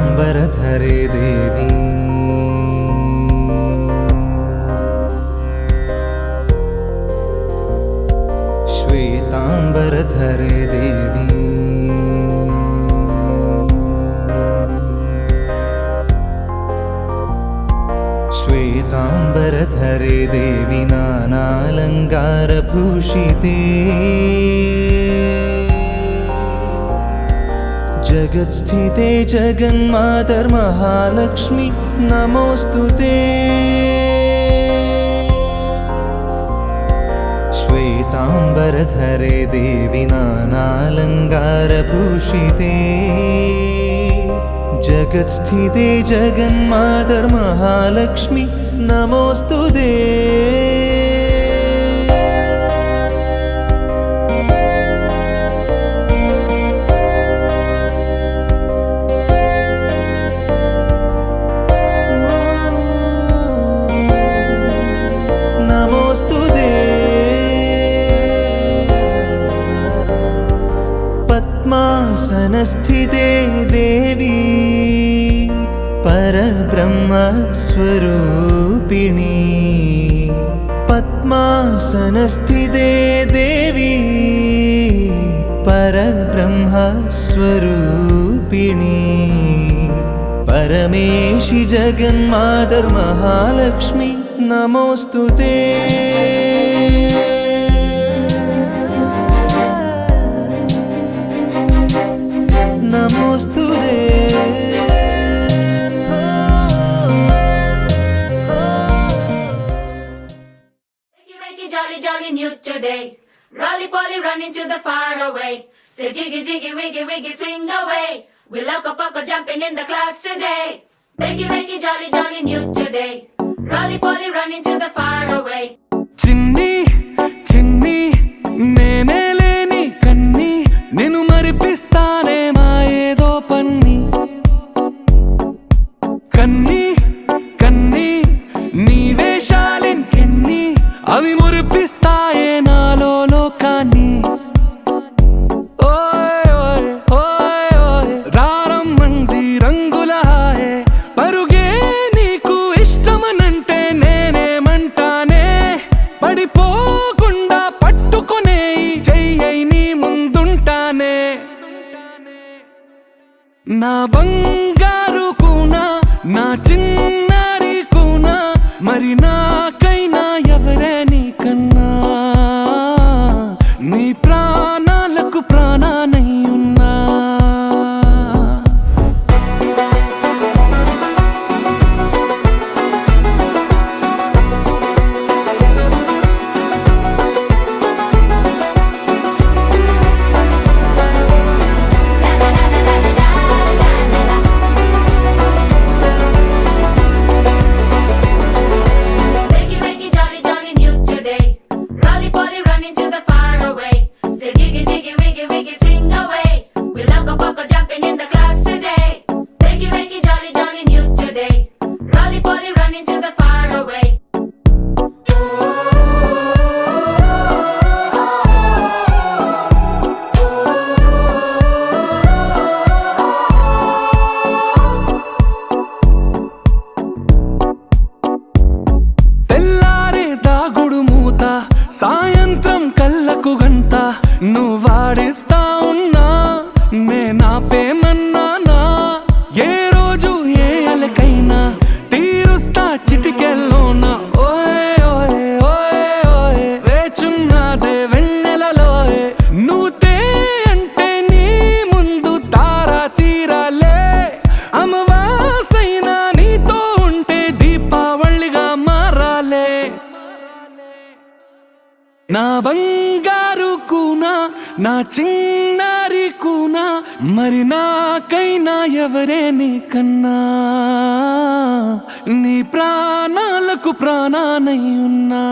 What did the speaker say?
శ్వేతాంబరధరే దేవి శ్వేతాంబరధరే దేవి శ్వేతాంబరధరే దేవి నానాలంకారభూషితే जगत्स्थिते जगन्मातर्महालक्ष्मी नमोस्तुते श्वेतांबरधरे देवी नानालंकारभूषिते जगत्स्थिते जगन्मातर्महालक्ष्मी नमोस्तुते पद्मासनस्थिते देवी परब्रह्मस्वरूपिणी पद्मासनस्थिते देवी परब्रह्मस्वरूपिणी परमेशि जगन्मातर्महालक्ष्मी नमोस्तुते नमोस्तुते Wakey, jolly, jolly new today. Rolly poly running to the far away. Say jiggy, jiggy, wiggy, wiggy, swing away. We loco poco jumping in the clouds today. Wakey, jolly, jolly new today. Rolly poly running to the far away. చిన్ని చిన్ని నేనే లేని కన్ని నిన్ను మరిపిస్తానే మా ఏదో పన్ని కన్ని కన్ని నీ వేషాలెంకెన్ని అవి మురిపిస్తాయే నాలో లోకాన్ని ఓయ్ ఓయ్ ఓయ్ ఓయ్ రారమ్మంది రంగుల హాయే పరుగే నీకు ఇష్టమనంటే నేనేమంటానే పడిపోకుండా పట్టుకునే చెయ్యై నీ ముందుంటానే నా బంగారు కూనా నా చిన్నారి కూనా మరి నాకైనా ఎవరే నీకన్నా నీ ప్రాణాలకు ప్రాణానై ఉన్నా Wakey, jolly, jolly new today. Rolly poly running to the far away. Say jiggy, jiggy, wiggy, wiggy, swing away. We loco poco jumping in the clouds today. Wakey, jolly, jolly new today. Rolly poly running to the far away. తెల్లారే దాగుడు మూత సాయంత్రం కళ్ళకు గంట నువ్వాడిస్తా ఉన్నా నేనాపేమన్నానా ఏ రోజు ఏ అలకైనా తీరుస్తా చిటికెల్లోనా ఓయ్ ఓయ్ ఓయ్ ఓయ్ వేచున్నదే వెన్నెలలోయే నువ్వుతే అంటే నీ ముందు తారా తీరాలే అమవాసైనా నీతో ఉంటే దీపావళిగా మారాలే నా బంగారు కూనా నా చిన్నారి కూనా మరి నాకైనా ఎవరే నీకన్నా నీ ప్రాణాలకు ప్రాణానై ఉన్నా